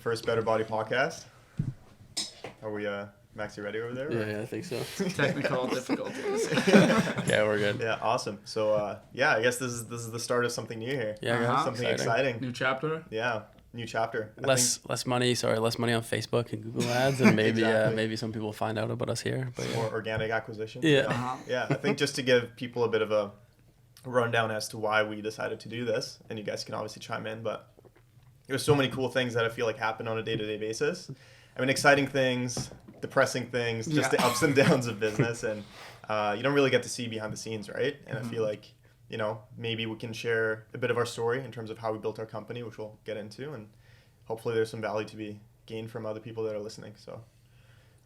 first Better Body podcast. Are we, Max, you ready over there? Yeah, I think so. Technical difficulties. Yeah, we're good. Yeah, awesome. So, I guess this is the start of something new here. Yeah, guys. Something exciting. New chapter. Yeah, new chapter. Less money on Facebook and Google Ads, and maybe Exactly. maybe some people find out about us here. But More organic acquisition. Yeah. Yeah, I think just to give people a bit of a rundown as to why we decided to do this, and you guys can obviously chime in, but there's so many cool things that I feel like happen on a day-to-day basis. I mean, exciting things, depressing things, just the ups and downs of business, and you don't really get to see behind the scenes, right? And I feel like, maybe we can share a bit of our story in terms of how we built our company, which we'll get into, and hopefully there's some value to be gained from other people that are listening. So,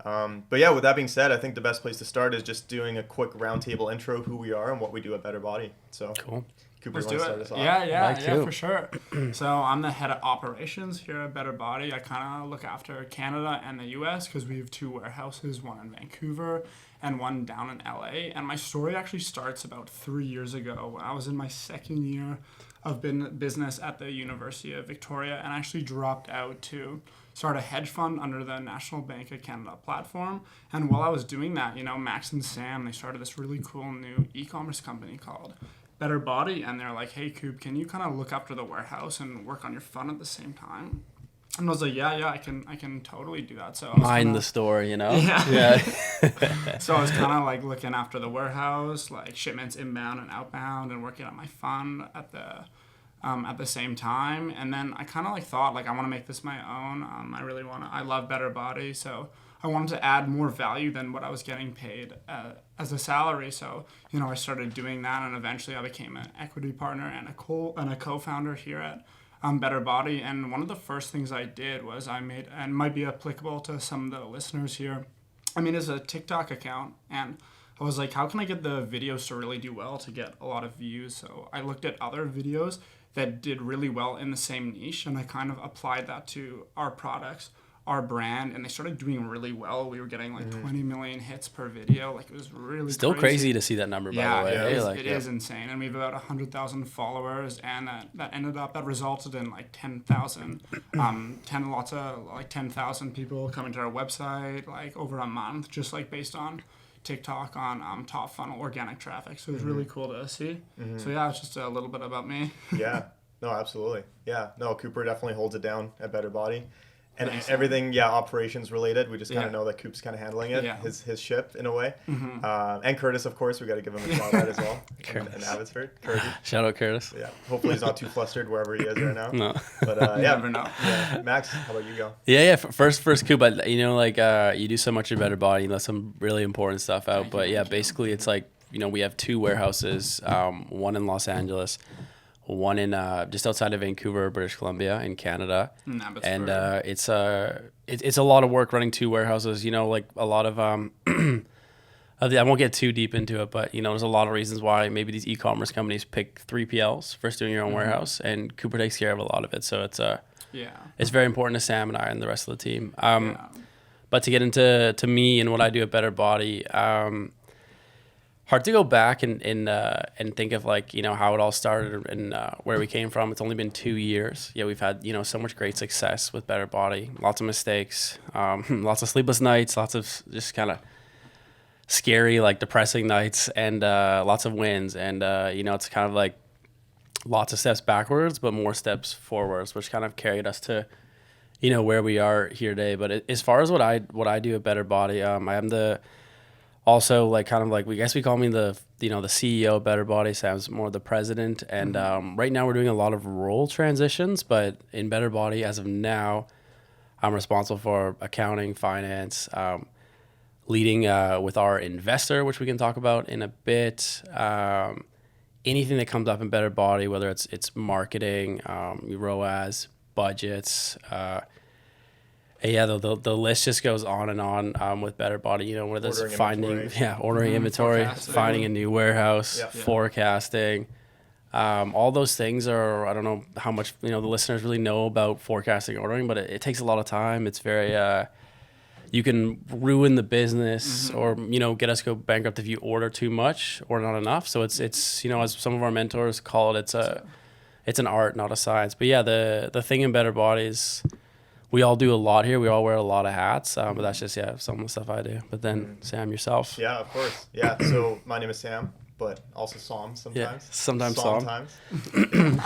but yeah, with that being said, I think the best place to start is just doing a quick roundtable intro of who we are and what we do at Better Body. So, cool. Cooper, Let's you do want to start it. us off? Yeah, for sure. So I'm the head of operations here at Better Body. I kind of look after Canada and the U.S. because we have two warehouses, one in Vancouver and one down in L.A. And my story actually starts about 3 years ago when I was in my second year of business at the University of Victoria, and I actually dropped out to start a hedge fund under the National Bank of Canada platform. And while I was doing that, Max and Sam, they started this really cool new e-commerce company called Better Body, and they're like, hey, Coop, can you kind of look after the warehouse and work on your fund at the same time? And I was like, yeah, I can totally do that. So Mind the store, Yeah. So I was kind of like looking after the warehouse, like shipments inbound and outbound, and working on my fund at the same time. And then I kind of like thought, like, I want to make this my own. I love Better Body, so I wanted to add more value than what I was getting paid as a salary. So, I started doing that, and eventually I became an equity partner and a co-founder here at Better Body. And one of the first things I did was and might be applicable to some of the listeners here, is a TikTok account. And I was like, how can I get the videos to really do well to get a lot of views? So I looked at other videos that did really well in the same niche, and I kind of applied that to our products, our brand, and they started doing really well. We were getting like 20 million hits per video. Like, it was really Still crazy to see that number, by the way. Yeah, it is insane. And we have about 100,000 followers, and that resulted in like 10,000 people coming to our website like over a month, just like based on TikTok on top funnel organic traffic. So it was really cool to see. So yeah, it's just a little bit about me. Yeah, no, absolutely. Yeah, no, Cooper definitely holds it down at Better Body. And everything, operations related. We just kind of know that Coop's kind of handling it, his ship in a way. And Curtis, of course, we got to give him a shout out as well. in Abbotsford, Curtis. Shout out Curtis. Yeah, hopefully he's not too flustered wherever he is right now. No. But You never know. Yeah. Max, how about you go? Yeah. First Coop, but you do so much in Better Body. You let some really important stuff out. But yeah, basically it's like, we have two warehouses, one in Los Angeles, one in just outside of Vancouver, British Columbia, in Canada. And it's a lot of work running two warehouses. Like a lot of I won't get too deep into it, but there's a lot of reasons why maybe these e-commerce companies pick 3PLs first doing your own warehouse, and Cooper takes care of a lot of it. So it's very important to Sam and I and the rest of the team. But to get into me and what I do at Better Body. Hard to go back and think of like, how it all started and where we came from. It's only been 2 years. Yeah, we've had, so much great success with Better Body. Lots of mistakes, lots of sleepless nights, lots of just kind of scary, like depressing nights, and lots of wins. And, it's kind of like lots of steps backwards, but more steps forwards, which kind of carried us to, where we are here today. But as far as what I do at Better Body, I am also, like, kind of like, we call me the CEO of Better Body. Sam's more the president. And right now we're doing a lot of role transitions, but in Better Body, as of now, I'm responsible for accounting, finance, leading with our investor, which we can talk about in a bit. Anything that comes up in Better Body, whether it's marketing, ROAS, budgets, the list just goes on and on with Better Body, whether it's ordering inventory, finding a new warehouse, forecasting. All those things are, I don't know how much, the listeners really know about forecasting, ordering, but it takes a lot of time. It's very, you can ruin the business or, get us go bankrupt if you order too much or not enough. So it's as some of our mentors call it, it's an art, not a science. But yeah, the thing in Better Body is we all do a lot here. We all wear a lot of hats, but that's just some of the stuff I do. But then Sam, yourself. Yeah, of course. Yeah. So my name is Sam, but also Saam sometimes. Yeah, sometimes Sometimes,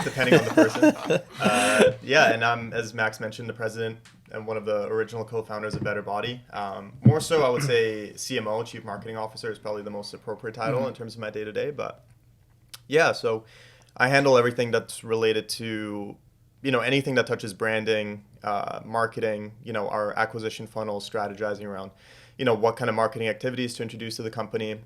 depending on the person. Yeah, and I'm, as Max mentioned, the president and one of the original co-founders of Better Body. More so, I would say CMO, Chief Marketing Officer, is probably the most appropriate title in terms of my day-to-day. But yeah, so I handle everything that's related to, anything that touches branding, marketing, our acquisition funnel, strategizing around, what kind of marketing activities to introduce to the company.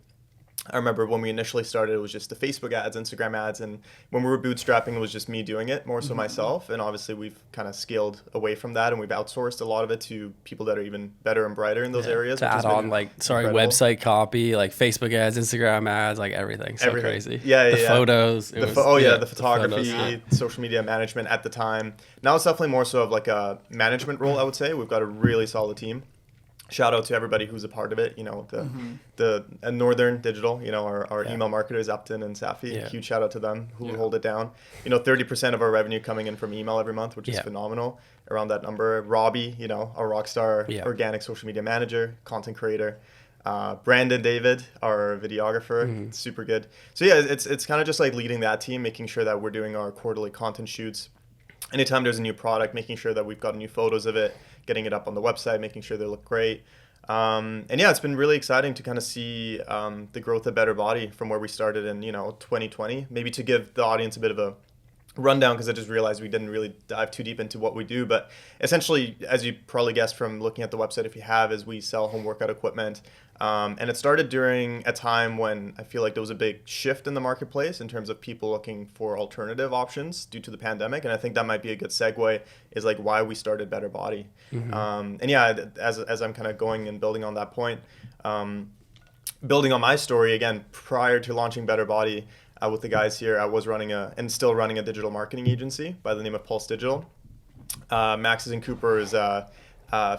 I remember when we initially started, it was just the Facebook ads, Instagram ads, and when we were bootstrapping, it was just me doing it, more so myself. And obviously, we've kind of scaled away from that, and we've outsourced a lot of it to people that are even better and brighter in those areas. To add on, incredible. Website copy, like Facebook ads, Instagram ads, like everything. So crazy. Yeah, the photos. The photography, social media management at the time. Now it's definitely more so of like a management role, I would say. We've got a really solid team. Shout out to everybody who's a part of it. The Northern Digital, our email marketers, Upton and Safi. Yeah. Huge shout out to them who hold it down. 30% of our revenue coming in from email every month, which is phenomenal. Around that number. Robbie, our rock star organic social media manager, content creator. Brandon David, our videographer, super good. So yeah, it's kind of just like leading that team, making sure that we're doing our quarterly content shoots. Anytime there's a new product, making sure that we've got new photos of it, getting it up on the website, making sure they look great. And yeah, it's been really exciting to kind of see the growth of Better Body from where we started in 2020. Maybe to give the audience a bit of a rundown, because I just realized we didn't really dive too deep into what we do. But essentially, as you probably guessed from looking at the website, if you have, is we sell home workout equipment. And it started during a time when I feel like there was a big shift in the marketplace in terms of people looking for alternative options due to the pandemic. And I think that might be a good segue, is like why we started Better Body. And yeah, as I'm kind of going and building on that point, building on my story, again, prior to launching Better Body, with the guys here, I was running still running a digital marketing agency by the name of Pulse Digital. Max's and Cooper's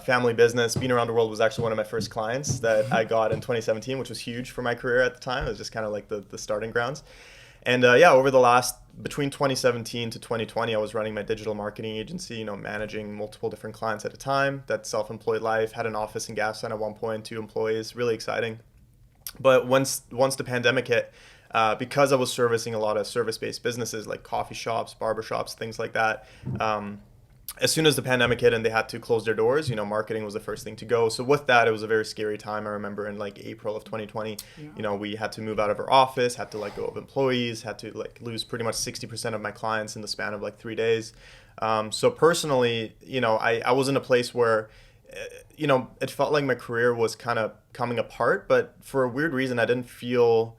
family business. Being Around the World was actually one of my first clients that I got in 2017, which was huge for my career at the time. It was just kind of like the starting grounds. And over the last, between 2017 to 2020, I was running my digital marketing agency, managing multiple different clients at a time. That self-employed life, had an office in Gaston at one point, 2 employees, really exciting. But once the pandemic hit, because I was servicing a lot of service-based businesses like coffee shops, barbershops, things like that, as soon as the pandemic hit and they had to close their doors, marketing was the first thing to go. So with that, it was a very scary time. I remember in like April of 2020, we had to move out of our office, had to let go of employees, had to lose pretty much 60% of my clients in the span of 3 days. So personally, I was in a place where, it felt like my career was kind of coming apart, but for a weird reason, I didn't feel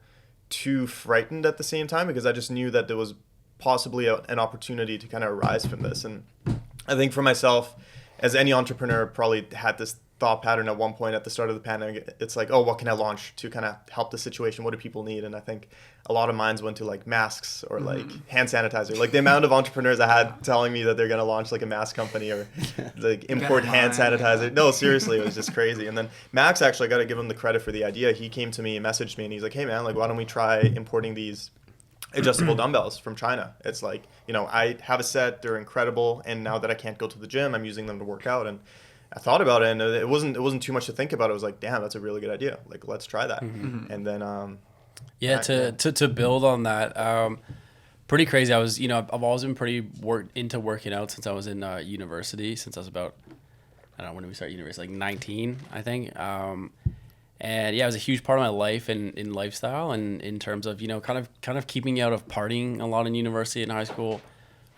too frightened at the same time, because I just knew that there was possibly an opportunity to kind of arise from this. And I think for myself, as any entrepreneur probably had this thought pattern at one point at the start of the pandemic, it's like, oh, what can I launch to kind of help the situation? What do people need? And I think a lot of minds went to masks or hand sanitizer. The amount of entrepreneurs I had telling me that they're going to launch a mask company or import hand sanitizer. No, seriously, it was just crazy. And then Max, actually, I got to give him the credit for the idea. He came to me and messaged me and he's like, hey man, why don't we try importing these adjustable dumbbells from China? It's I have a set, they're incredible, and now that I can't go to the gym, I'm using them to work out. And I thought about it, and it wasn't too much to think about. It was like, damn, that's a really good idea. Let's try that. And then to build on that, pretty crazy. I was I've always been pretty into working out since I was in university. Since I was about, I don't know, when did we start university? 19, I think. And yeah, it was a huge part of my life and in lifestyle, and in terms of kind of keeping me out of partying a lot in university and high school,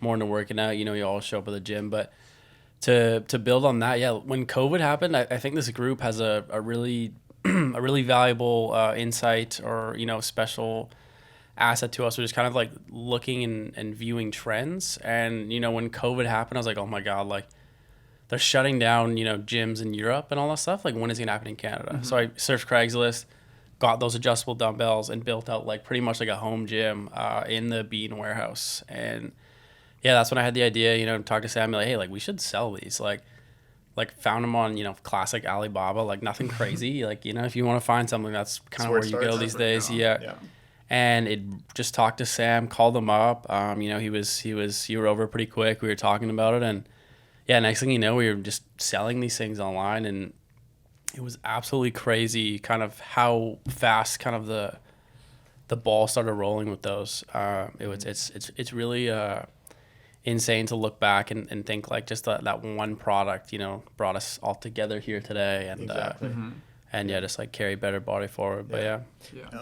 more into working out. You all show up at the gym, but to build on that, yeah, when COVID happened, I think this group has a really a really valuable insight or special asset to us, which is kind of looking and viewing trends. And when COVID happened, I was like, oh my god, they're shutting down, gyms in Europe and all that stuff. When is it gonna happen in Canada? So I searched Craigslist, got those adjustable dumbbells, and built out pretty much a home gym in the Bean warehouse. And yeah, that's when I had the idea, talk to Sam, hey, we should sell these. Found them on, classic Alibaba, nothing crazy. If you want to find something, that's kind of where you go these days. Yeah. And it just talked to Sam, called him up. You were over pretty quick. We were talking about it, and yeah, next thing you know, we were just selling these things online, and it was absolutely crazy kind of how fast kind of the ball started rolling with those. It's really insane to look back and think like just that one product, brought us all together here today, and Exactly. and yeah, just like carry Better Body forward. But yeah.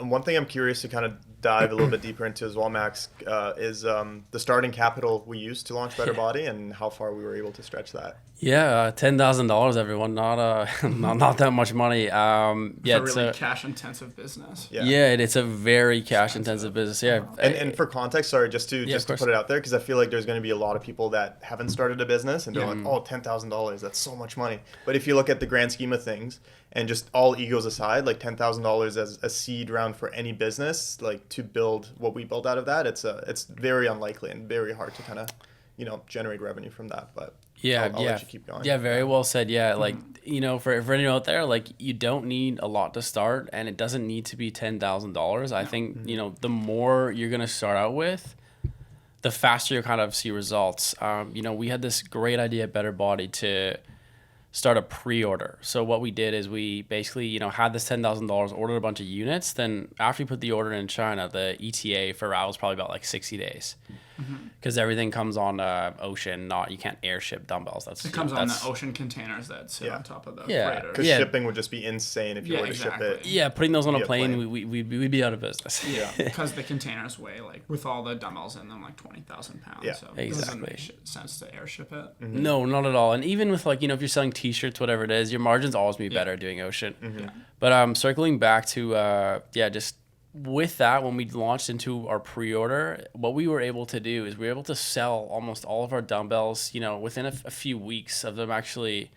One thing I'm curious to kind of dive a little bit deeper into as well, Max, is the starting capital we used to launch Better Body and how far we were able to stretch that. Yeah, $10,000, everyone. Not not that much money. Yeah, it's a really cash intensive business. Yeah, it's a very cash intensive business. Yeah, and for context, sorry, just to put it out there, because I feel like there's going to be a lot of people that haven't started a business and they're like, oh, $10,000, that's so much money. But if you look at the grand scheme of things, and just all egos aside, like $10,000 as a seed round for any business, like to build what we built out of that, it's very unlikely and very hard to kind of, generate revenue from that. But I'll let you keep going. Yeah, very well said. Yeah, like, for anyone out there, like, you don't need a lot to start, and it doesn't need to be $10,000. I think, the more you're going to start out with, the faster you kind of see results. We had this great idea at Better Body to start a pre-order. So what we did is we basically, had this $10,000, ordered a bunch of units. Then after we put the order in China, the ETA for RAL was probably about like 60 days. Because everything comes on ocean, you can't airship dumbbells. It comes on the ocean containers that sit on top of the freighter. Because shipping would just be insane if you were to ship it. Yeah, putting those on a plane, we'd be out of business. Yeah, because the containers weigh, like, with all the dumbbells in them, like 20,000 pounds. Yeah, so exactly. It doesn't make sense to airship it. No, not at all. And even with, like, if you're selling t-shirts, whatever it is, your margins always be better doing ocean. But circling back to, just with that, when we launched into our pre-order, what we were able to do is we were able to sell almost all of our dumbbells, within a few weeks of them actually,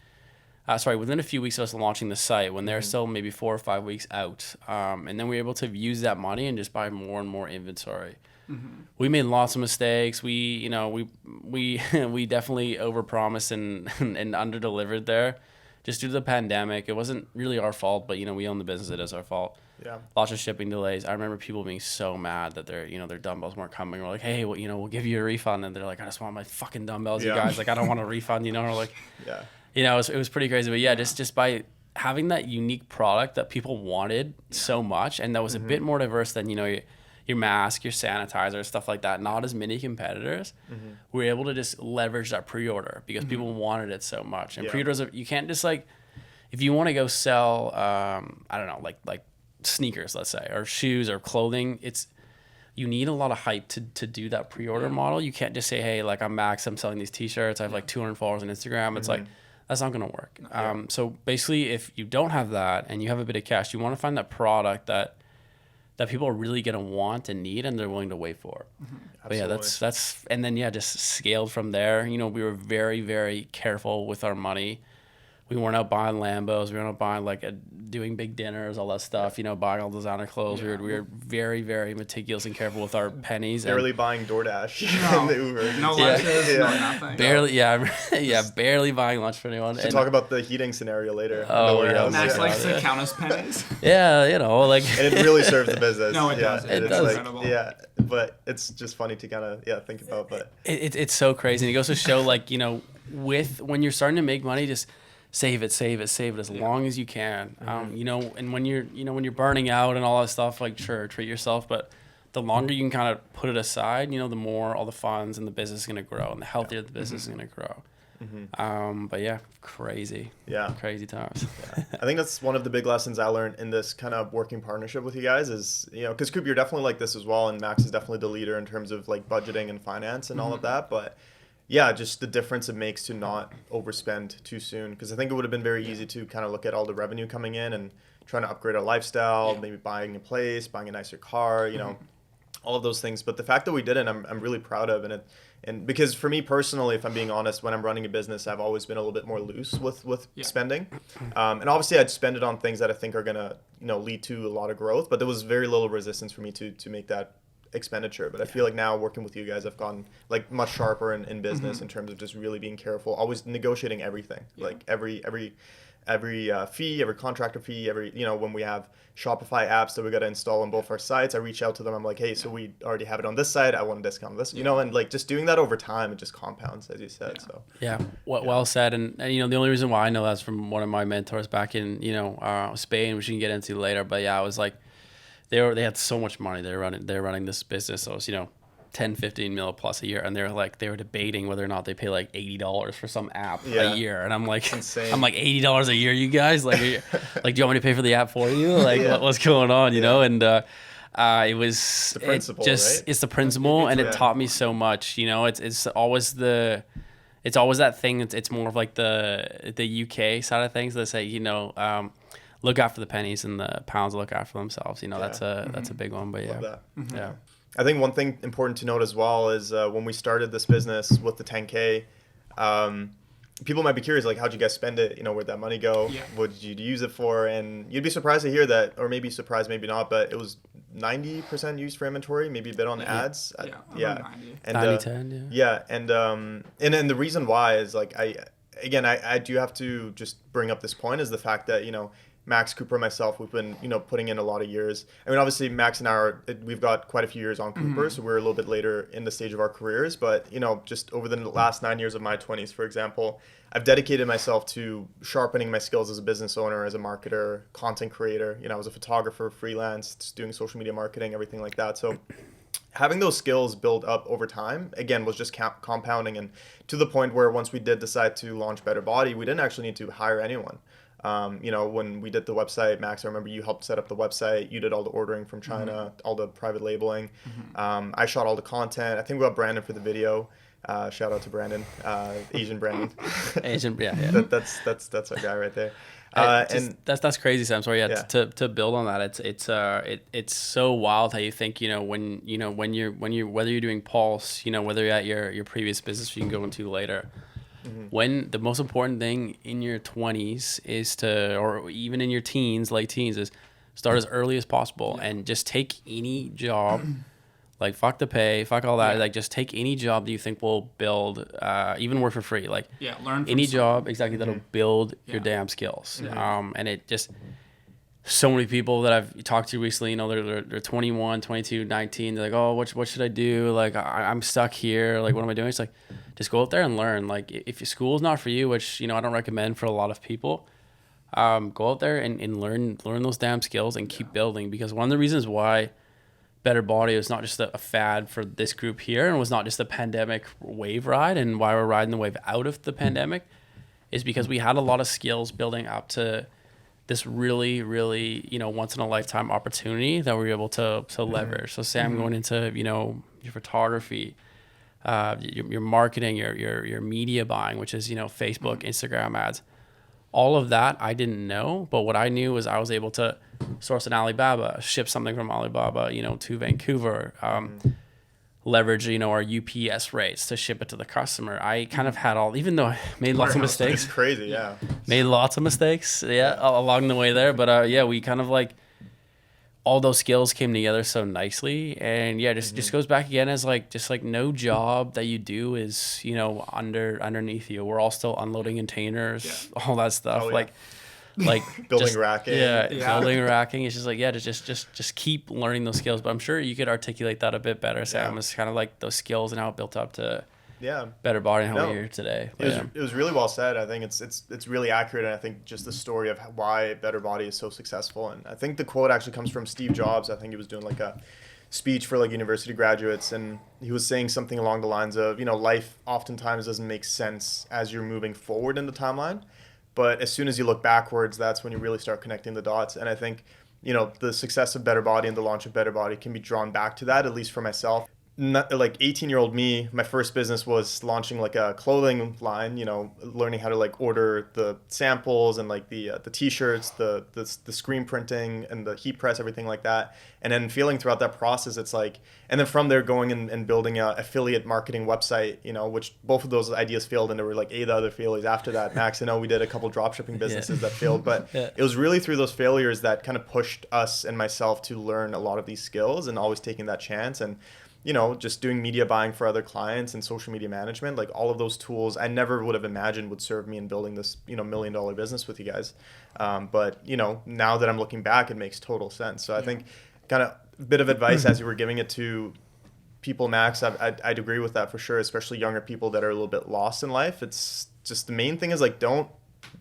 within a few weeks of us launching the site, when they're still maybe 4 or 5 weeks out. And then we were able to use that money and just buy more and more inventory. We made lots of mistakes. We definitely overpromised and under-delivered there. Just due to the pandemic, it wasn't really our fault, but we own the business. It is our fault. Yeah. Lots of shipping delays. I remember people being so mad that their dumbbells weren't coming. We're like, hey, we'll give you a refund, and they're like, I just want my fucking dumbbells, you guys. Like, I don't want a refund, Or like, it was pretty crazy. But yeah, just by having that unique product that people wanted so much, and that was a bit more diverse than your mask, your sanitizer, stuff like that. Not as many competitors. We were able to just leverage that pre-order because people wanted it so much. And pre-orders, you can't just like, if you want to go sell, I don't know, like sneakers, let's say, or shoes or clothing, you need a lot of hype to do that pre-order model. You can't just say, hey, like, I'm Max, I'm selling these t-shirts, I have like 200 followers on Instagram. It's like, that's not going to work. So basically, if you don't have that and you have a bit of cash, you want to find that product that people are really going to want and need and they're willing to wait for. But yeah, that's and then just scaled from there. We were very, very careful with our money. We weren't out buying Lambos. We weren't out buying doing big dinners, all that stuff. Buying all designer clothes. We were very, very meticulous and careful with our pennies. Barely buying DoorDash and the Uber. No lunches, no nothing. Barely, barely buying lunch for anyone. We'll talk about the heating scenario later. Oh yeah, Max likes to count his pennies. Yeah, like. And it really serves the business. No, it does. It does. Like, but it's just funny to kind of think about. But it's so crazy. And it goes to show, like, when you're starting to make money, just save it as long as you can. And when you're burning out and all that stuff, like, sure, treat yourself, but the longer you can kind of put it aside, the more all the funds and the business is going to grow, and the healthier the business is going to grow. But yeah, crazy times. I think that's one of the big lessons I learned in this kind of working partnership with you guys is, because Coop, you're definitely like this as well, and Max is definitely the leader in terms of like budgeting and finance and all of that, but yeah, just the difference it makes to not overspend too soon. Because I think it would have been very easy to kind of look at all the revenue coming in and trying to upgrade our lifestyle, maybe buying a place, buying a nicer car, all of those things. But the fact that we did it, I'm really proud of. And because for me personally, if I'm being honest, when I'm running a business, I've always been a little bit more loose with spending. And obviously I'd spend it on things that I think are going to lead to a lot of growth. But there was very little resistance for me to make that expenditure. But I feel like now working with you guys, I've gotten like much sharper in business in terms of just really being careful, always negotiating everything, like every fee, every contractor fee, when we have Shopify apps that we got to install on both our sites, I reach out to them. I'm like, hey, so we already have it on this side. I want a discount on this, and like just doing that over time, it just compounds, as you said. Yeah. So well said. And the only reason why I know that's from one of my mentors back in Spain, which you can get into later. But yeah, I was like, they had so much money. They're running this business. So it's 10, 15 mil plus a year, and they were debating whether or not they pay like $80 for some app a year, and I'm like, insane. I'm like $80 a year, you guys, like, like, do you want me to pay for the app for you? Like, what's going on, And it was the principle, right? It's the principle, and it taught me so much. It's always that thing. It's more of like the UK side of things that say, look after the pennies and the pounds look after themselves. That's a big one. But yeah. I think one thing important to note as well is when we started this business with the 10K, people might be curious, like, how'd you guys spend it? Where'd that money go? Yeah. What did you use it for? And you'd be surprised to hear that, or maybe surprised, maybe not, but it was 90% used for inventory, maybe a bit on ads. Yeah. 90. And 90-10, and the reason why is like, I do have to just bring up this point, is the fact that, Max, Cooper, and myself, we've been, putting in a lot of years. I mean, obviously, Max and I we've got quite a few years on Cooper, so we're a little bit later in the stage of our careers. But, just over the last 9 years of my 20s, for example, I've dedicated myself to sharpening my skills as a business owner, as a marketer, content creator. I was a photographer, freelance, just doing social media marketing, everything like that. So having those skills build up over time, again, was just compounding, and to the point where once we did decide to launch Better Body, we didn't actually need to hire anyone. When we did the website, Max, I remember you helped set up the website. You did all the ordering from China, all the private labeling. I shot all the content. I think we got Brandon for the video. Shout out to Brandon, Asian Brandon. Asian, yeah. That's our guy right there. And that's crazy, Sam. Sorry, to build on that, it's so wild how you think, when whether you're doing Pulse, whether you're at your previous business you can go into later. When the most important thing in your 20s is or even in your late teens, is start as early as possible and just take any job, like fuck the pay, fuck all that, like just take any job that you think will build, even work for free, like learn from any job that'll build your damn skills. And it just, so many people that I've talked to recently, they're 21, 22, 19. They're like, oh, what should I do? Like, I'm stuck here. Like, what am I doing? It's like, just go out there and learn. Like, if your school's not for you, which, I don't recommend for a lot of people, go out there and learn those damn skills and keep building. Because one of the reasons why Better Body was not just a fad for this group here, and was not just a pandemic wave ride, and why we're riding the wave out of the pandemic, is because we had a lot of skills building up to this really, really, once in a lifetime opportunity that we were able to leverage. So Sam, going into, your photography, your marketing, your media buying, which is, Facebook, Instagram ads, all of that I didn't know. But what I knew was I was able to source an Alibaba, ship something from Alibaba, to Vancouver, leverage, our UPS rates to ship it to the customer. I kind of had even though I made lots of mistakes. It's crazy, Made lots of mistakes, along the way there. But we kind of like, all those skills came together so nicely. And just goes back again as no job that you do is, underneath you. We're all still unloading containers, all that stuff. Like building racking. Building racking. It's just like, just keep learning those skills. But I'm sure you could articulate that a bit better, Sam. It's kind of like those skills and how it built up to Better Body and how we're here today. It was really well said. I think it's really accurate, and I think just the story of why Better Body is so successful. And I think the quote actually comes from Steve Jobs. I think he was doing like a speech for like university graduates, and he was saying something along the lines of, life oftentimes doesn't make sense as you're moving forward in the timeline, but as soon as you look backwards, that's when you really start connecting the dots. And I think, the success of Better Body and the launch of Better Body can be drawn back to that, at least for myself. not, like 18-year-old me, my first business was launching like a clothing line, you know, learning how to like order the samples and like the t-shirts, the screen printing and the heat press, everything like that. And then feeling throughout that process, it's like, and then from there going and building a affiliate marketing website, you know, which both of those ideas failed, and there were like 8 other failures after that. Max, I know we did a couple drop shipping businesses that failed, but it was really through those failures that kind of pushed us and myself to learn a lot of these skills and always taking that chance. And you know, just doing media buying for other clients and social media management, like all of those tools I never would have imagined would serve me in building this, you know, $1 million business with you guys. But, you know, now that I'm looking back, it makes total sense. So I think kind of a bit of advice as you were giving it to people, Max, I'd agree with that for sure, especially younger people that are a little bit lost in life. It's just the main thing is like, don't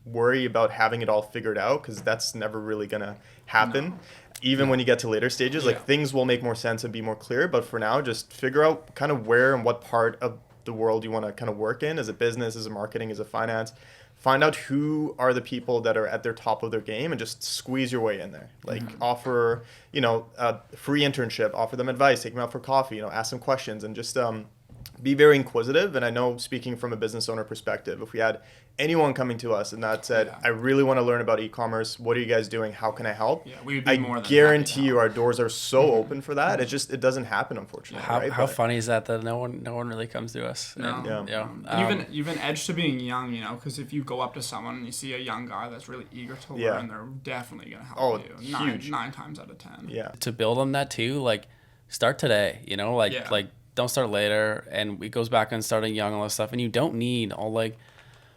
worry about having it all figured out, because that's never really going to happen. No. Even when you get to later stages, like things will make more sense and be more clear. But for now, just figure out kind of where and what part of the world you want to kind of work in. Is it business? Is it marketing? Is it finance? Find out who are the people that are at their top of their game and just squeeze your way in there. Like offer, you know, a free internship, offer them advice, take them out for coffee, you know, ask them questions, and just be very inquisitive. And I know, speaking from a business owner perspective, if we had anyone coming to us and that said, I really want to learn about e-commerce, what are you guys doing, how can I help? We would be more than guarantee you our doors are so open for that. It doesn't happen, unfortunately. How funny is that no one really comes to us? No. You've an edge to being young, you know, because if you go up to someone and you see a young guy that's really eager to learn, they're definitely going to help you. Huge. 9 times out of 10. Yeah. To build on that too, like start today, you know, like don't start later. And it goes back on starting young and all that stuff. And you don't need all like,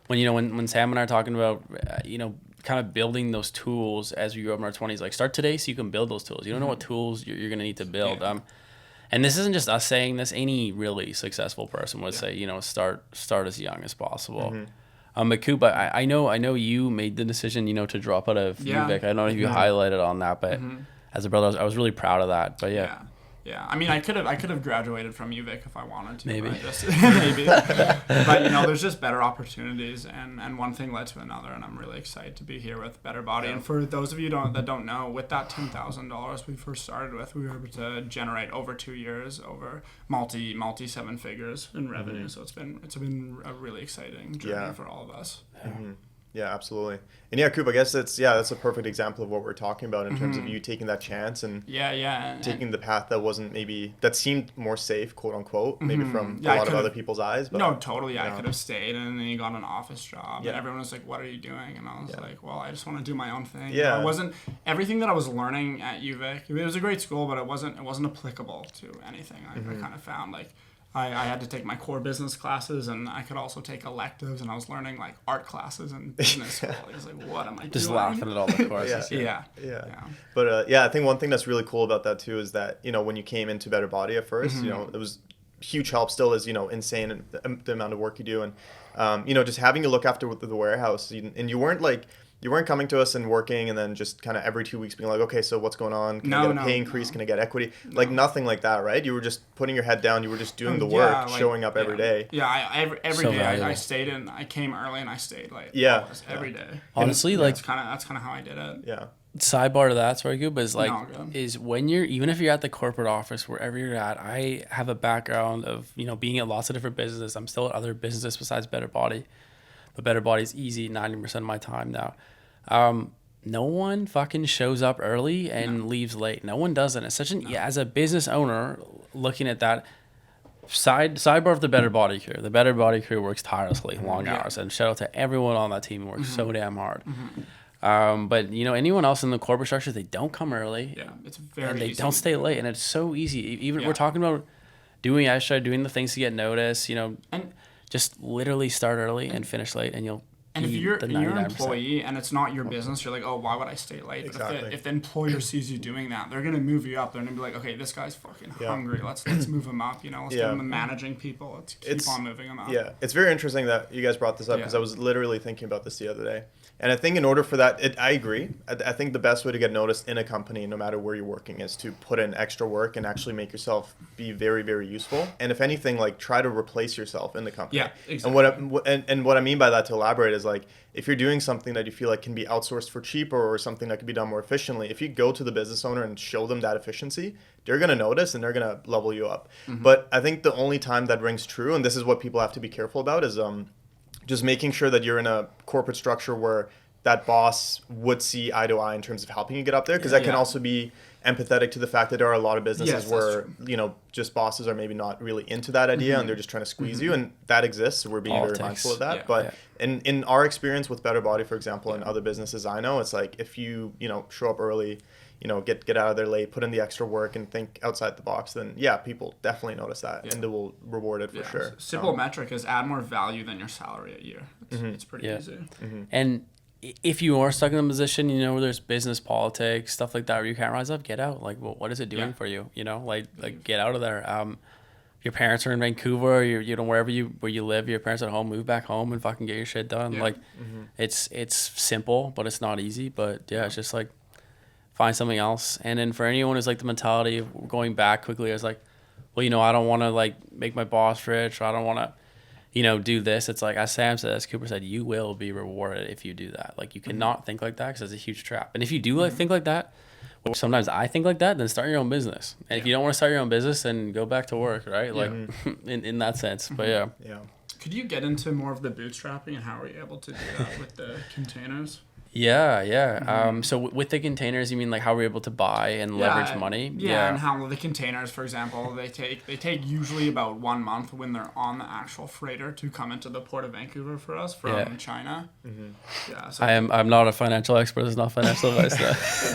when Sam and I are talking about, you know, kind of building those tools as we grow up in our 20s, like start today so you can build those tools. You don't know what tools you're going to need to build. Yeah. And this isn't just us saying this. Any really successful person would say, you know, start as young as possible. But Coop, I know you made the decision, you know, to drop out of UVic. I don't know if you highlighted on that, but as a brother, I was really proud of that. But Yeah, I mean, I could have graduated from UVic if I wanted to. Maybe. Maybe. But, you know, there's just better opportunities, and one thing led to another, and I'm really excited to be here with Better Body. And for those of you that don't know, with that $10,000 we first started with, we were able to generate over 2 years, over multi 7 figures in revenue. So it's been a really exciting journey for all of us. Yeah, absolutely. And yeah, Coop, I guess that's a perfect example of what we're talking about in terms of you taking that chance and taking the path that seemed more safe, quote unquote, maybe from a lot of other people's eyes. But, no, totally. I could have stayed, and then you got an office job, and everyone was like, "What are you doing?" And I was like, "Well, I just want to do my own thing." Yeah, it wasn't everything that I was learning at UVic. It was a great school, but it wasn't applicable to anything. I kind of found like. I had to take my core business classes, and I could also take electives, and I was learning like art classes and business school. I was like, what am I just doing? laughing at all the courses. Yeah. But I think one thing that's really cool about that too is that, you know, when you came into Better Body at first, you know, it was huge help, still is, you know, insane the amount of work you do, and you know, just having to look after the warehouse, and you weren't coming to us and working and then just kind of every 2 weeks being like, okay, so what's going on? Can I get a pay increase? Can I get equity? Like nothing like that, right? You were just putting your head down. You were just doing the work, showing up every day. Yeah, every day I stayed in. I came early and I stayed late. Yeah. Every day. Honestly, that's kind of how I did it. Yeah. Sidebar to that, sorry, Goop, is like, is when even if you're at the corporate office, wherever you're at, I have a background of, you know, being at lots of different businesses. I'm still at other businesses besides Better Body, but Better Body is easy 90% of my time now. No one fucking shows up early and leaves late. No one does it. It's such as a business owner looking at that, sidebar of the Better Body crew. The Better Body crew works tirelessly, long hours, and shout out to everyone on that team who works so damn hard. But you know, anyone else in the corporate structure, they don't come early. Yeah, it's very and they easy. don't stay late, and it's so easy. Even we're talking about doing extra, doing the things to get noticed. You know, and just literally start early and finish late, and you'll. And if you're an employee and it's not your business, you're like, oh, why would I stay late? Exactly. But if the employer sees you doing that, they're gonna move you up. They're gonna be like, okay, this guy's fucking hungry. Let's move him up. You know, let's get him to managing people. Let's keep on moving him up. Yeah, it's very interesting that you guys brought this up because I was literally thinking about this the other day. And I think in order for that, I agree. I think the best way to get noticed in a company, no matter where you're working, is to put in extra work and actually make yourself be very, very useful. And if anything, like try to replace yourself in the company. Yeah, exactly. And what I mean by that, to elaborate, is is like, if you're doing something that you feel like can be outsourced for cheaper or something that can be done more efficiently, if you go to the business owner and show them that efficiency, they're going to notice and they're going to level you up. But I think the only time that rings true, and this is what people have to be careful about, is just making sure that you're in a corporate structure where that boss would see eye to eye in terms of helping you get up there, because that can also be empathetic to the fact that there are a lot of businesses where just bosses are maybe not really into that idea and they're just trying to squeeze you, and that exists, so we're being very mindful of that. But in our experience with Better Body, for example, and other businesses I know, it's like, if you show up early, get out of there late, put in the extra work and think outside the box, then people definitely notice that and they will reward it for sure. Simple metric is add more value than your salary a year. It's pretty easy. And if you are stuck in a position, where there's business, politics, stuff like that, where you can't rise up, get out. Like, well, what is it doing for you? Like get out of there. Your parents are in Vancouver, or wherever you live, your parents at home, move back home and fucking get your shit done. Like, it's simple, but it's not easy. But it's just like, find something else. And then for anyone who's like the mentality of going back quickly, it's like, well, I don't want to like make my boss rich, or I don't want to, do this. It's like, as Sam said, as Cooper said, you will be rewarded if you do that. Like, you cannot think like that, because it's a huge trap. And if you do think like that, or sometimes I think like that, then start your own business. And if you don't want to start your own business, then go back to work, right? Like, in that sense. But yeah. Could you get into more of the bootstrapping, and how are you able to do that with the containers? Yeah. So with the containers, you mean like how we're able to buy and leverage money? Yeah, and how the containers, for example, they take usually about 1 month when they're on the actual freighter to come into the port of Vancouver for us from China. Yeah. So I'm not a financial expert. It's not financial advice.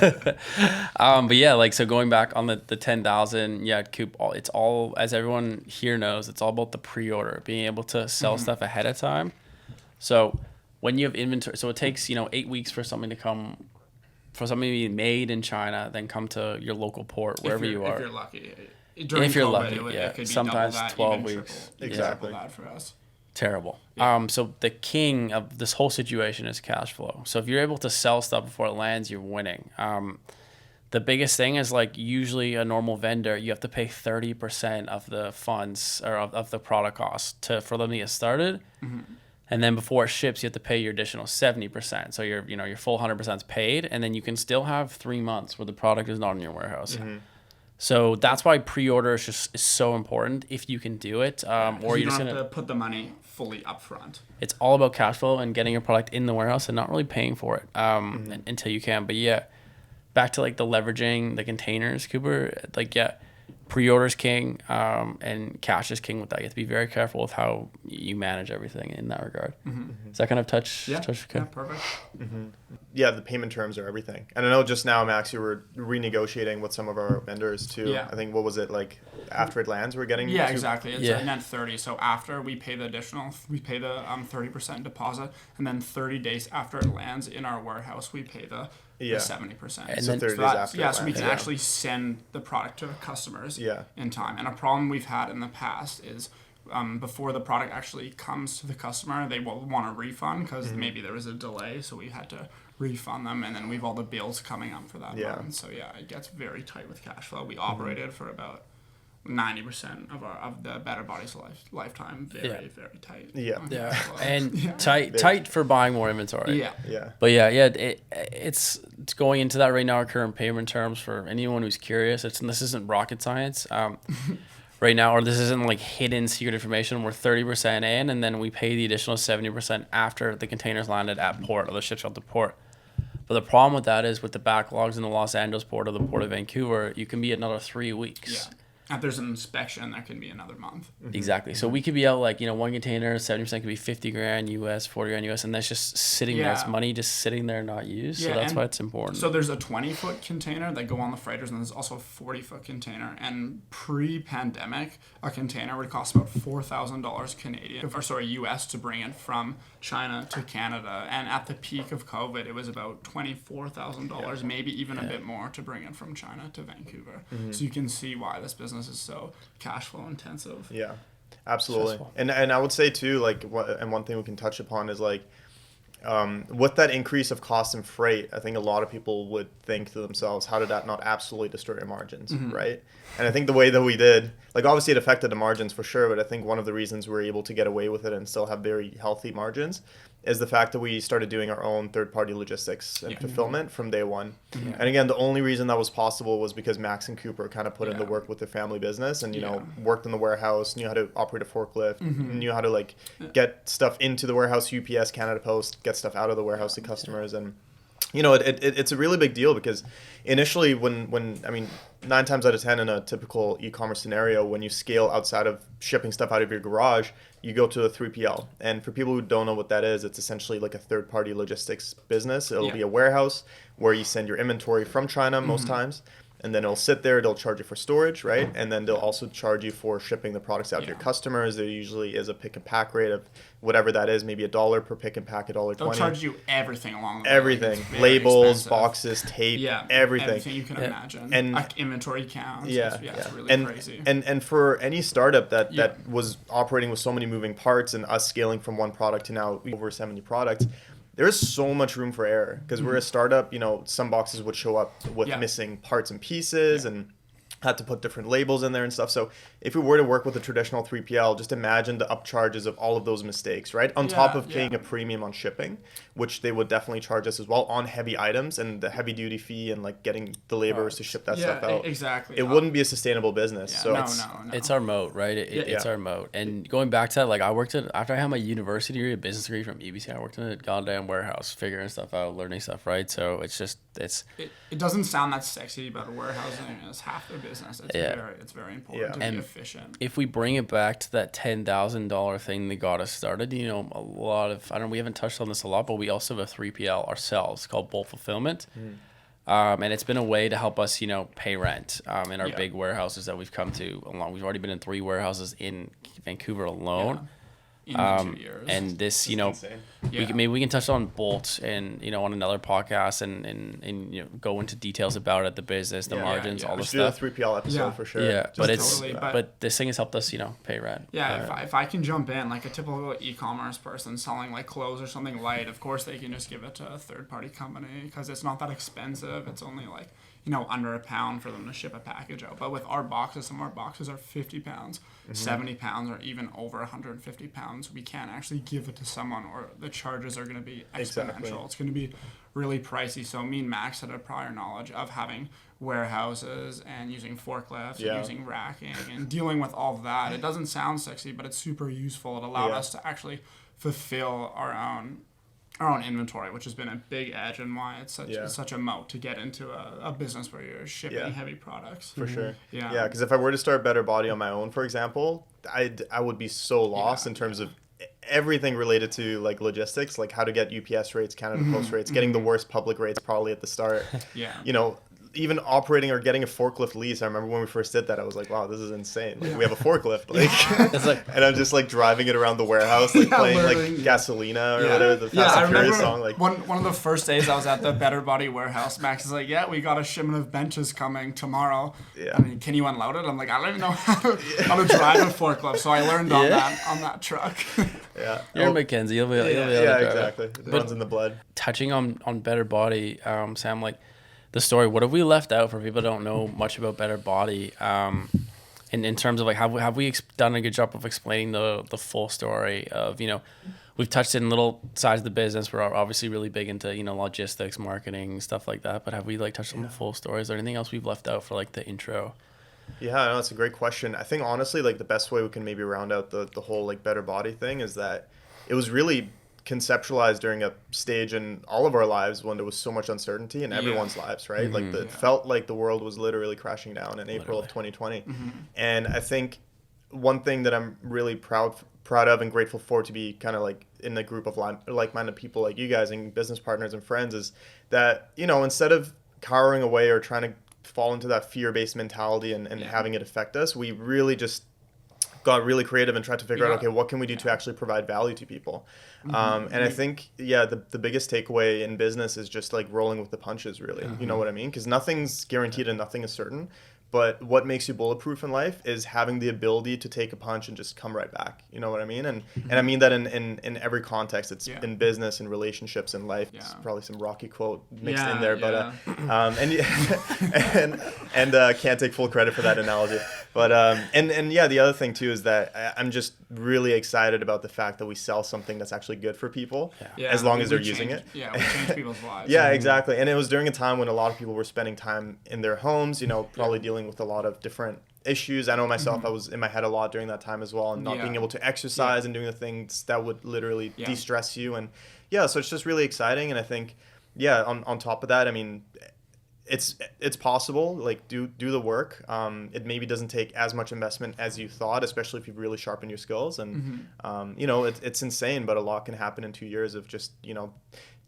But yeah, like, so going back on the 10,000, Coop, it's all, as everyone here knows, it's all about the pre-order, being able to sell stuff ahead of time. So when you have inventory, so it takes 8 weeks for something to come, for something to be made in China, then come to your local port, wherever you are. If you're lucky. During COVID, it could be sometimes double that, 12 even weeks. Triple that for us. Terrible. So the king of this whole situation is cash flow. So if you're able to sell stuff before it lands, you're winning. The biggest thing is, like, usually a normal vendor, you have to pay 30% of the funds, or of the product cost for them to get started. And then before it ships, you have to pay your additional 70%. So your full 100% is paid, and then you can still have 3 months where the product is not in your warehouse. So that's why pre-order is so important if you can do it. Or you you're just don't gonna have to put the money fully up front. It's all about cash flow and getting your product in the warehouse and not really paying for it until you can. But back to like the leveraging the containers, Cooper. Like pre-order's king, and cash is king with that. You have to be very careful with how you manage everything in that regard. Does that kind of touch? Yeah, okay? Yeah, perfect. Yeah, the payment terms are everything. And I know just now, Max, you were renegotiating with some of our vendors too. Yeah. I think, what was it, like after it lands, we're getting... Exactly. It's a net 30. So after we pay the 30% deposit, and then 30 days after it lands in our warehouse, we pay the 70%. And so then 30 days after it lands. So we can actually send the product to customers in time. And a problem we've had in the past is before the product actually comes to the customer, they will want a refund because maybe there was a delay, so we had to refund them, and then we've all the bills coming up for that month. So it gets very tight with cash flow. We operated for about 90% of the Better Body's lifetime. Very tight. And tight for buying more inventory. But it's going into that right now. Our current payment terms, for anyone who's curious, this isn't rocket science. Right now, or this isn't like hidden secret information. We're 30% in, and then we pay the additional 70% after the containers landed at port, or the ships out to port. But the problem with that is, with the backlogs in the Los Angeles port or the port of Vancouver, you can be another 3 weeks. If there's an inspection, there can be another month. Exactly. So we could be out like, one container, 70% could be $50,000 US, $40,000 US, and that's just sitting there. It's money just sitting there not used. So that's why it's important. So there's a 20-foot container that go on the freighters, and there's also a 40-foot container. And pre-pandemic, a container would cost about $4,000 Canadian, or US, to bring it from China to Canada. And at the peak of COVID, it was about $24,000, maybe even a bit more, to bring it from China to Vancouver. So you can see why this business is so cash flow intensive. Yeah, absolutely. And I would say too, like, and one thing we can touch upon is like, with that increase of cost and freight, I think a lot of people would think to themselves, how did that not absolutely destroy your margins, right? And I think the way that we did, like, obviously it affected the margins for sure, but I think one of the reasons we were able to get away with it and still have very healthy margins is the fact that we started doing our own third-party logistics and fulfillment from day one. And again, the only reason that was possible was because Max and Cooper kind of put in the work with their family business and, you know, worked in the warehouse, knew how to operate a forklift, knew how to like get stuff into the warehouse, UPS, Canada Post, get stuff out of the warehouse to customers. And, you know, it's a really big deal because initially when I mean, 9 times out of 10 in a typical e-commerce scenario, when you scale outside of shipping stuff out of your garage, you go to a 3PL. And for people who don't know what that is, it's essentially like a third-party logistics business. It'll be a warehouse where you send your inventory from China most times. And then it'll sit there, they'll charge you for storage, right? And then they'll also charge you for shipping the products out to your customers. There usually is a pick and pack rate of whatever that is, maybe $1 per pick and pack, $1.20. They'll charge you everything along the way. Everything. Labels, boxes, tape, everything. Everything you can imagine. And like inventory counts. It's really and, crazy. And for any startup that was operating with so many moving parts and us scaling from one product to now over 70 products, there is so much room for error because we're a startup. You know, some boxes would show up with missing parts and pieces and had to put different labels in there and stuff. So if we were to work with a traditional 3PL, just imagine the upcharges of all of those mistakes, right? On top of paying a premium on shipping, which they would definitely charge us as well on heavy items and the heavy duty fee and like getting the laborers to ship that stuff out. Exactly. It wouldn't be a sustainable business. So it's our moat, right? It's our moat. And going back to that, like after I had my university degree, a business degree from UBC, I worked in a goddamn warehouse, figuring stuff out, learning stuff, right? So it doesn't sound that sexy, but warehousing is half the business. It's very important to be efficient. If we bring it back to that $10,000 thing that got us started, you know, a lot of we haven't touched on this a lot, but we also have a 3PL ourselves called Bulk Fulfillment. And it's been a way to help us, you know, pay rent in our big warehouses that we've come to along. We've already been in 3 warehouses in Vancouver alone. In 2 years. And this, you know, maybe we can touch on Bolt and, you know, on another podcast and you know, go into details about it, the business, the margins, all the stuff. Do a 3PL episode for sure. Yeah, but this thing has helped us, you know, pay rent. Yeah, if I can jump in, like a typical e-commerce person selling like clothes or something light, of course they can just give it to a third-party company because it's not that expensive. It's only like, you know, under £1 for them to ship a package out. But with our boxes, some of our boxes are 50 pounds, 70 pounds, or even over 150 pounds. We can't actually give it to someone or the charges are going to be exponential. It's going to be really pricey. So me and Max had a prior knowledge of having warehouses and using forklifts and using racking and dealing with all of that. It doesn't sound sexy, but it's super useful. It allowed us to actually fulfill our own inventory, which has been a big edge and why it's such a moat to get into a business where you're shipping heavy products. For sure. Yeah, because if I were to start Better Body on my own, for example, I would be so lost in terms of everything related to like logistics, like how to get UPS rates, Canada Post rates, getting the worst public rates probably at the start. You know, even operating or getting a forklift lease. I remember when we first did that, I was like, wow, this is insane. Like we have a forklift, like, it's like, and I'm just like driving it around the warehouse, like playing like Gasolina or whatever, the Fast and Furious song. Like one of the first days I was at the Better Body warehouse, Max is like, we got a shipment of benches coming tomorrow. I mean, can you unload it? I'm like, I don't even know how to drive a forklift, so I learned on that truck. You're Mackenzie. You'll be exactly. It runs in the blood. Touching on Better Body, Sam, like the story, what have we left out for people who don't know much about Better Body? In terms of like, have we done a good job of explaining the full story of, you know, we've touched in little sides of the business. We're obviously really big into, you know, logistics, marketing, stuff like that. But have we like touched on the full story? Is there anything else we've left out for like the intro? Yeah, no, that's a great question. I think honestly, like the best way we can maybe round out the whole like Better Body thing is that it was really conceptualized during a stage in all of our lives when there was so much uncertainty in everyone's lives, right? Like it felt like the world was literally crashing down in April of 2020. And I think one thing that I'm really proud of and grateful for to be kind of like in a group of like-minded people like you guys and business partners and friends is that, you know, instead of cowering away or trying to fall into that fear-based mentality and having it affect us, we really just got really creative and tried to figure out, okay, what can we do to actually provide value to people? And I think, the biggest takeaway in business is just like rolling with the punches, really. You know what I mean? Because nothing's guaranteed and nothing is certain. But what makes you bulletproof in life is having the ability to take a punch and just come right back. You know what I mean? And I mean that in every context. It's in business and relationships and life. It's probably some Rocky quote mixed in there, but can't take full credit for that analogy. But and yeah, the other thing too is that I'm just really excited about the fact that we sell something that's actually good for people, as long as they're using it. Yeah, we change people's lives. Yeah, exactly. And it was during a time when a lot of people were spending time in their homes, probably dealing with a lot of different issues. I know myself, I was in my head a lot during that time as well, and not being able to exercise and doing the things that would literally de-stress you. And so it's just really exciting. And I think, on top of that, I mean, it's possible. Like, do the work. It maybe doesn't take as much investment as you thought, especially if you've really sharpened your skills. And it's insane, but a lot can happen in 2 years of just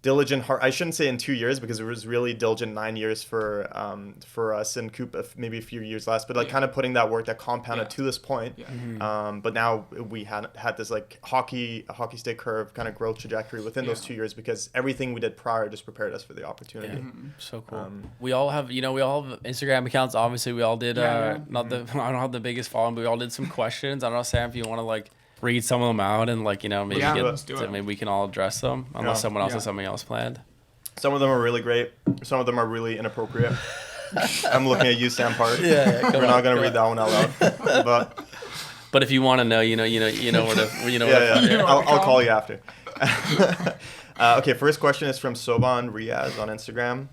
diligent hard. I shouldn't say in 2 years, because it was really diligent 9 years for us, and Coop maybe a few years less, but like kind of putting that work that compounded to this point. But now we had this like hockey stick curve kind of growth trajectory within those 2 years, because everything we did prior just prepared us for the opportunity. So cool. We all have Instagram accounts. Obviously we all did I don't have the biggest following, but we all did some questions. I don't know, Sam, if you want to like read some of them out and like maybe maybe we can all address them, unless someone else has something else planned. Some of them are really great, some of them are really inappropriate. I'm looking at you, Sam Park. We're not gonna read that one out loud, but if you want to know, you know where to I'll call you after. Okay, first question is from Soban Riaz on Instagram.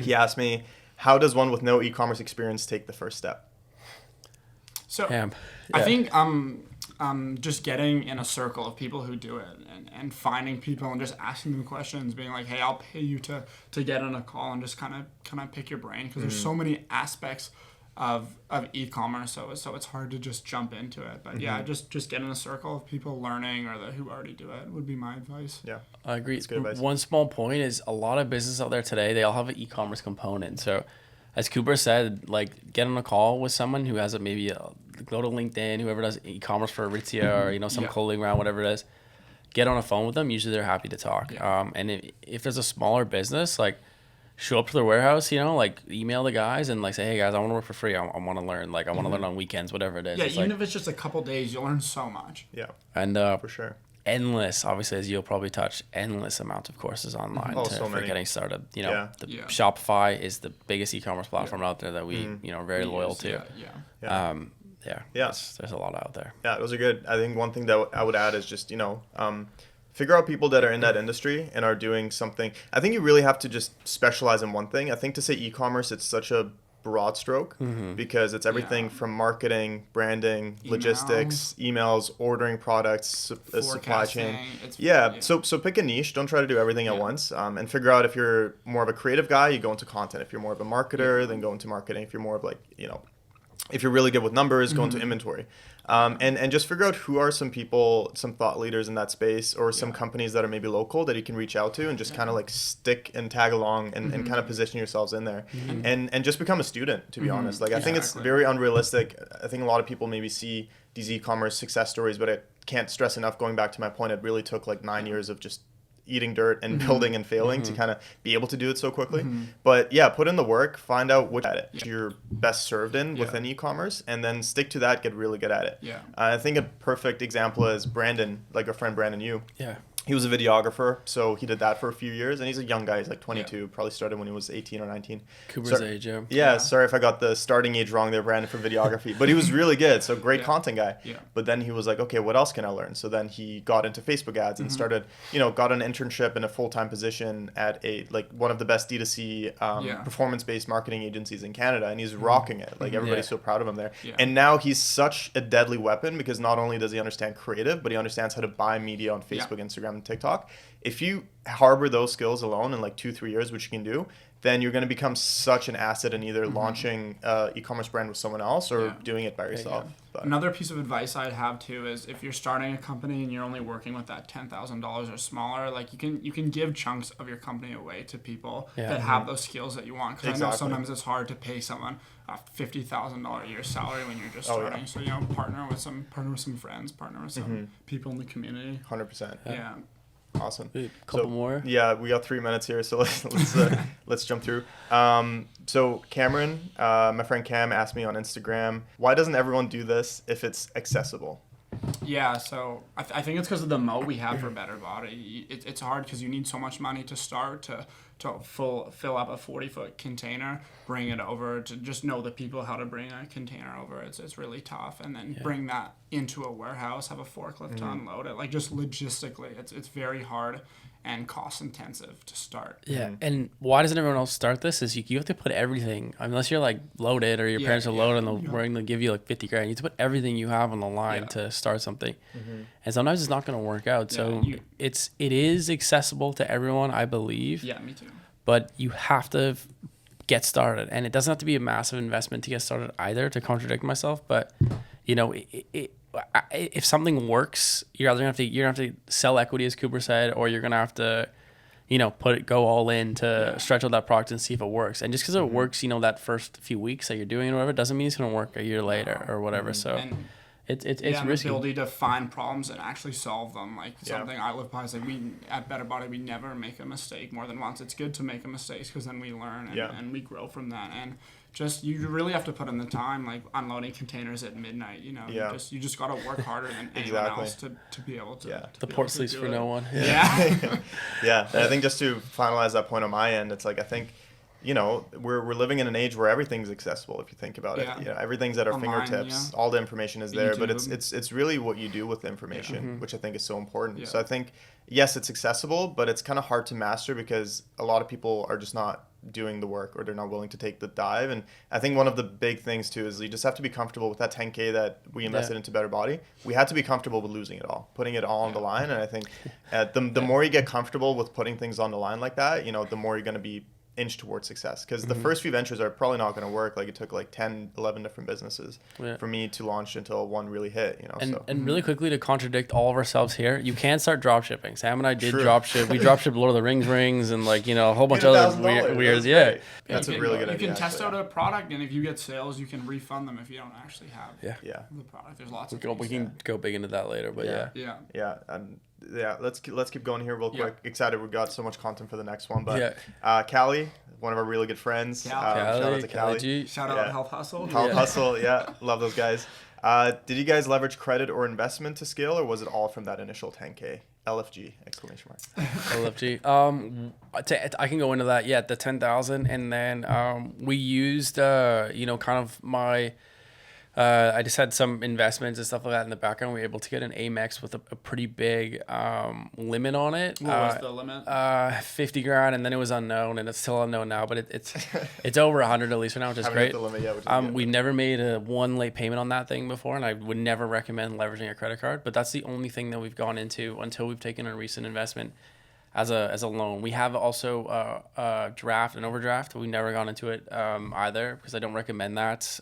He asked me, how does one with no e-commerce experience take the first step? So I think just getting in a circle of people who do it, and finding people and just asking them questions, being like, hey, I'll pay you to get on a call and just kind of pick your brain, because there's so many aspects of e-commerce, so it's hard to just jump into it. But just get in a circle of people learning, or who already do it, would be my advice. Yeah, I agree. That's good advice. One small point is a lot of businesses out there today, they all have an e-commerce component. So as Cooper said, like, get on a call with someone who has go to LinkedIn, whoever does e-commerce for Aritzia or some clothing brand, whatever it is. Get on a phone with them. Usually they're happy to talk. And if there's a smaller business, like, show up to their warehouse, like, email the guys and like say, hey guys, I want to work for free. I want to learn. Like, I want to learn on weekends, whatever it is. Yeah, even if it's just a couple days, you'll learn so much. Yeah, and for sure. Endless, obviously, as you'll probably touch, endless amounts of courses online for getting started. Shopify is the biggest e-commerce platform out there that we are very loyal to. There's a lot out there. Yeah, those are good. I think one thing that I would add is just figure out people that are in that industry and are doing something. I think you really have to just specialize in one thing. I think to say e-commerce, it's such a broad stroke, because it's everything from marketing, branding, logistics, emails, ordering products, supply chain. So pick a niche. Don't try to do everything at once, and figure out if you're more of a creative guy, you go into content. If you're more of a marketer, then go into marketing. If you're more of like, if you're really good with numbers, go into inventory. And just figure out who are some people, some thought leaders in that space, or some companies that are maybe local that you can reach out to, and just kind of like stick and tag along and kind of position yourselves in there. And just become a student, to be honest. Like, I think it's very unrealistic. I think a lot of people maybe see these e-commerce success stories, but I can't stress enough, going back to my point, it really took like 9 years of just eating dirt and building and failing to kind of be able to do it so quickly. But put in the work, find out which you're best served in within e-commerce, and then stick to that, get really good at it. I think a perfect example is Brandon, like our friend Brandon Yu. He was a videographer, so he did that for a few years, and he's a young guy. He's like 22, probably started when he was 18 or 19. Cooper's age, sorry if I got the starting age wrong there, Brandon, for videography. But he was really good, so great content guy. But then he was like, okay, what else can I learn? So then he got into Facebook ads and started, got an internship in a full-time position at one of the best D2C performance-based marketing agencies in Canada, and he's rocking it. Like, everybody's so proud of him there. And now he's such a deadly weapon, because not only does he understand creative, but he understands how to buy media on Facebook, Instagram, and TikTok. If you harbor those skills alone in like 2-3 years, which you can do, then you're going to become such an asset in either launching e-commerce brand with someone else or doing it by yourself. Another piece of advice I'd have too is, if you're starting a company and you're only working with that $10,000 or smaller, like, you can give chunks of your company away to people that have those skills that you want. Because I know sometimes it's hard to pay someone a $50,000 a year salary when you're just starting. So partner with some friends, partner with some people in the community. 100%. Yeah. Awesome. A couple more. Yeah, we got 3 minutes here, so let's jump through. So Cameron, my friend Cam, asked me on Instagram, why doesn't everyone do this if it's accessible? Yeah, so I think it's because of the moat we have for Better Body. It's hard because you need so much money to start to fill up a 40-foot container, bring it over, to just know the people how to bring a container over. It's really tough, and then bring that into a warehouse, have a forklift to unload it. Like, just logistically, it's very hard and cost intensive to start. Yeah, and why doesn't everyone else start this? Is you have to put everything, unless you're like loaded or your parents are loaded and they're going to give you like 50 grand. You have to put everything you have on the line to start something, and sometimes it's not going to work out. So it is accessible to everyone, I believe. Yeah, me too. But you have to get started, and it doesn't have to be a massive investment to get started either. To contradict myself, but if something works, you're gonna have to sell equity, as Cooper said, or you're gonna have to, go all in to stretch out that product and see if it works. And just because it works, that first few weeks that you're doing it or whatever, doesn't mean it's gonna work a year later or whatever. So it's risky. The ability to find problems and actually solve them. Like something I live by is like, we at Better Body, we never make a mistake more than once. It's good to make a mistake because then we learn and we grow from that. And just, you really have to put in the time, like unloading containers at midnight. You just got to work harder than anyone else to be able to. The port sleeps for no one. Yeah. Yeah. And I think just to finalize that point on my end, it's like, I think, we're living in an age where everything's accessible. If you think about it, everything's at our fingertips. All the information is there, but it's really what you do with the information, which I think is so important. Yeah. So I think, yes, it's accessible, but it's kind of hard to master because a lot of people are just not doing the work, or they're not willing to take the dive. And I think one of the big things too is you just have to be comfortable with that 10K that we invested into Better Body. We had to be comfortable with losing it all, putting it all on the line. And I think the more you get comfortable with putting things on the line like that, the more you're going to be inch towards success, because the first few ventures are probably not going to work. Like, it took like 10, 11 different businesses for me to launch until one really hit, And really quickly, to contradict all of ourselves here, you can start drop shipping. Sam and I did drop ship. We drop shipped Lord of the rings and a whole bunch of other weird. That's a really good idea. You can test out a product, and if you get sales, you can refund them if you don't actually have the product. There's lots of things. We can go big into that later, but let's keep going here real quick. Excited, we've got so much content for the next one. But Callie, one of our really good friends. Shout out to Callie. Shout out Health Hustle. Hustle, love those guys. Did you guys leverage credit or investment to scale, or was it all from that initial 10K? LFG, exclamation mark. LFG. I can go into that. Yeah, the 10,000, and then we used kind of my. I just had some investments and stuff like that in the background. We were able to get an Amex with a pretty big limit on it. What was the limit? 50 grand, and then it was unknown, and it's still unknown now, but it's over 100 at least for now, which is great. The limit yet, which is we've never made one late payment on that thing before, and I would never recommend leveraging a credit card, but that's the only thing that we've gone into until we've taken a recent investment as a loan. We have also a draft and overdraft. We've never gone into it either, because I don't recommend that.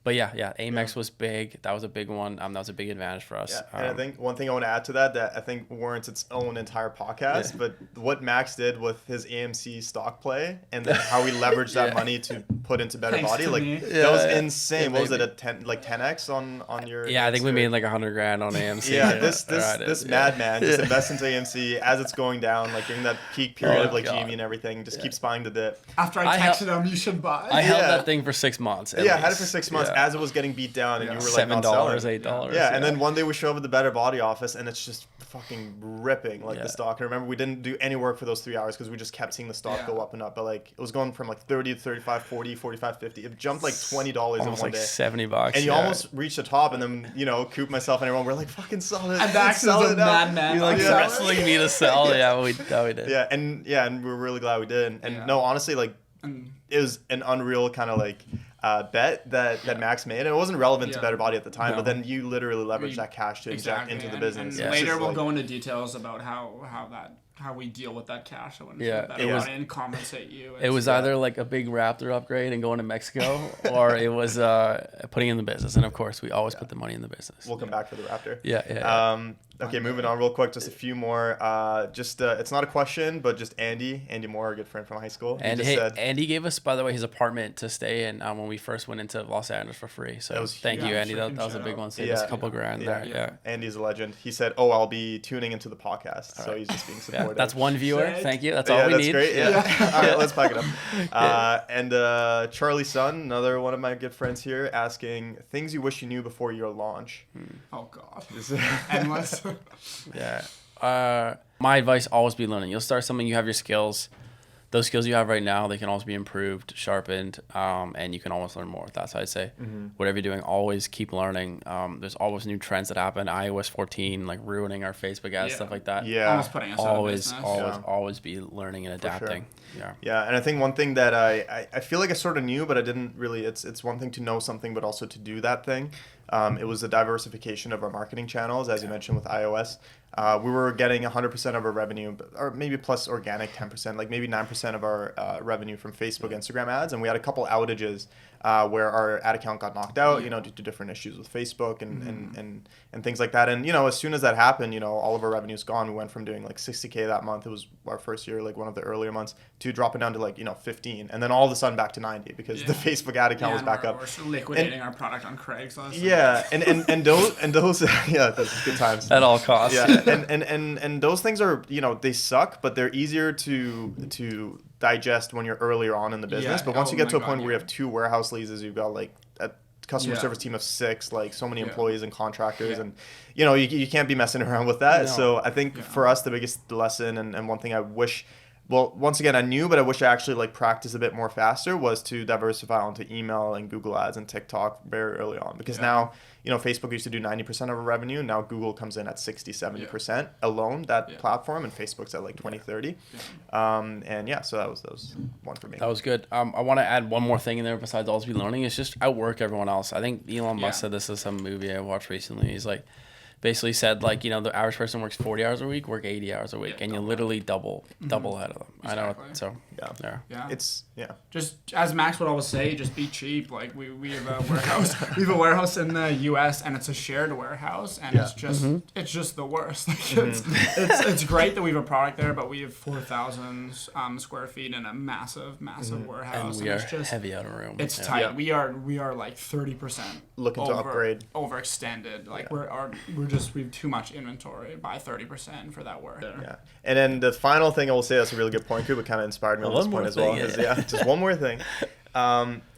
But Amex was big. That was a big one. That was a big advantage for us. Yeah. And I think one thing I want to add to that I think warrants its own entire podcast, but what Max did with his AMC stock play, and then how we leveraged that money to put into Better Body, that was insane. What was it, 10x on your? Yeah, I think we made like 100 grand on AMC. This madman just invests into AMC as it's going down, like during that peak period of GME and everything. Just keeps buying the dip. After I texted him, you should buy. I held that thing for 6 months. I had it for 6 months. As it was getting beat down, and you were like $7, $8. Yeah, and then one day we show up at the Better Body office, and it's just fucking ripping the stock. I remember we didn't do any work for those 3 hours because we just kept seeing the stock go up and up. But it was going from 30 to 35, 40, 45, 50. It jumped like $20 in one day. $70. And you almost reached the top, and then Coop, myself, and everyone were like, fucking sell it. And Max is a madman. You're wrestling me to sell. We did. Yeah, and we're really glad we did. And no, honestly, it was an unreal kind of bet that Max made, and it wasn't relevant to Better Body at the time, but then you literally leveraged that cash to inject into the business. And later we'll go into details about how we deal with that cash and compensate you. It was either like a big Raptor upgrade and going to Mexico, or it was putting in the business. And of course, we always put the money in the business. We'll come back for the Raptor. Yeah. Okay, moving on real quick. Just a few more. It's not a question, but just Andy Moore, a good friend from high school. And Andy gave us, by the way, his apartment to stay in when we first went into Los Angeles for free. So thank you, Andy. That was a big one. Saved us a couple grand there. Yeah. Andy's a legend. He said, "Oh, I'll be tuning into the podcast." So he's just being supportive. That's one viewer. Thank you. That's all we need. Great. Yeah. All right, let's pack it up. And Charlie Sun, another one of my good friends here, asking things you wish you knew before your launch. Oh God. Endless. Yeah. My advice, always be learning. You'll start something, you have your skills. Those skills you have right now, they can always be improved, sharpened, and you can always learn more with that. So I'd say whatever you're doing, always keep learning. There's always new trends that happen. iOS 14, like ruining our Facebook ads, stuff like that. Yeah. Almost putting us out of business. Always be learning and adapting. Sure. Yeah, and I think one thing that I feel like I sort of knew, but I didn't really, it's one thing to know something, but also to do that thing. It was the diversification of our marketing channels, as you mentioned with iOS. We were getting 100% of our revenue, or maybe plus organic 10%, like maybe 9% of our revenue from Facebook, Instagram ads. And we had a couple outages where our ad account got knocked out, due to different issues with Facebook and things like that. And, as soon as that happened, all of our revenue's gone. We went from doing like 60K that month. It was our first year, like one of the earlier months, to dropping down to like, 15. And then all of a sudden back to 90 because the Facebook ad account was back up. We're still liquidating our product on Craigslist. Yeah. And those, yeah, that's good times. At all costs. Yeah. And those things are, they suck, but they're easier to digest when you're earlier on in the business. But once you get to a point where you have 2 warehouse leases, you've got like a customer service team of 6, like so many employees and contractors, and you can't be messing around with that. No. So I think for us, the biggest lesson and one thing I wish, well, once again, I knew, but I wish I actually like practiced a bit more faster, was to diversify onto email and Google ads and TikTok very early on, because now, Facebook used to do 90% of our revenue. Now Google comes in at 60-70% alone, that platform, and Facebook's at like 20-30. So that was one for me. That was good. I want to add one more thing in there besides always be learning. It's just outwork everyone else. I think Elon Musk said this in some movie I watched recently. He's like, basically said, like, the average person works 40 hours a week, work 80 hours a week, and you literally double ahead of them. Exactly. I know. So yeah. It's just as Max would always say, just be cheap. Like we have a warehouse. We have a warehouse in the U.S. and it's a shared warehouse, and it's just the worst. Like it's great that we have a product there, but we have 4,000 square feet in a massive warehouse, and we are just heavy out of room. It's tight. We are like 30% looking to upgrade, overextended. Like we have too much inventory by 30% for that work. Yeah. And then the final thing I will say, that's a really good point, Kuba, kind of inspired me on this point as well. Just one more thing.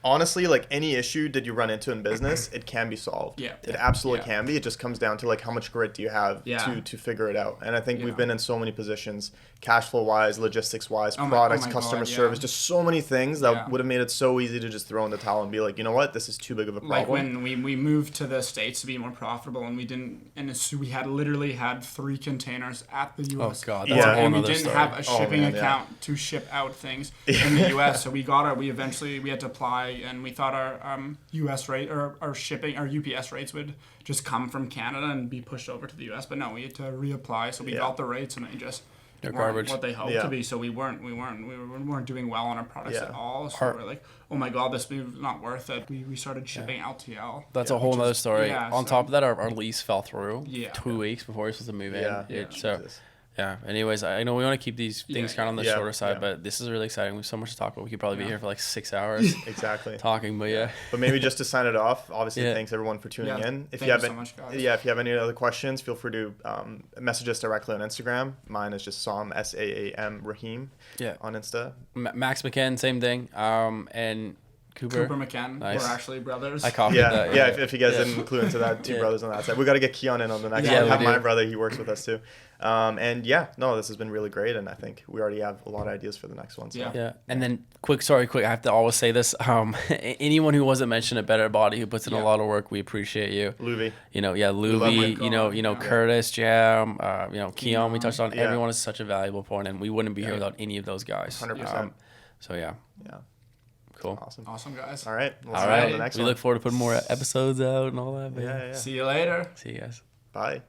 Honestly, like any issue that you run into in business, it can be solved. Yeah. It absolutely can be. It just comes down to like how much grit do you have to figure it out. And I think we've been in so many positions, cash flow wise, logistics wise, products, customer service, just so many things that would have made it so easy to just throw in the towel and be like, you know what, this is too big of a problem. Like when we moved to the States to be more profitable, and we had literally had 3 containers at the US. Oh God, that's a whole and we other didn't story. have a shipping account to ship out things in the US. So we had to apply, and we thought our US rate or our shipping, our UPS rates would just come from Canada and be pushed over to the US. But no, we had to reapply. So we got the rates, and they just weren't what they hoped to be. So we weren't doing well on our products at all. So we're like, oh my God, this is not worth it. We started shipping LTL. That's a whole other story. On top of that, our lease fell through 2 weeks before we were supposed to move in. Yeah. Anyways, I know we want to keep these things kind of on the shorter side, but this is really exciting. We have so much to talk about. We could probably be here for like 6 hours. Exactly. Talking, but But maybe just to sign it off, obviously, thanks everyone for tuning in. If you have so much, guys. If you have any other questions, feel free to message us directly on Instagram. Mine is just Saam, Saam Rahim on Insta. Max McKen, same thing. And Cooper McKen. Nice. We're actually brothers. I copied that. Yeah. If you guys didn't clue into that, 2 brothers on that side. We got to get Keon in on the next one. Have my brother. He works with us too. This has been really great, and I think we already have a lot of ideas for the next one. So. Yeah. And then quick, I have to always say this. Anyone who wasn't mentioned, a Better Body, who puts in a lot of work, we appreciate you. Luby. Luby, Curtis, Jam, Keon, we touched on. Everyone is such a valuable point, and we wouldn't be here without any of those guys. 100%. Yeah. Cool. Awesome, guys. All right. We look forward to putting more episodes out and all that. See you later. See you guys. Bye.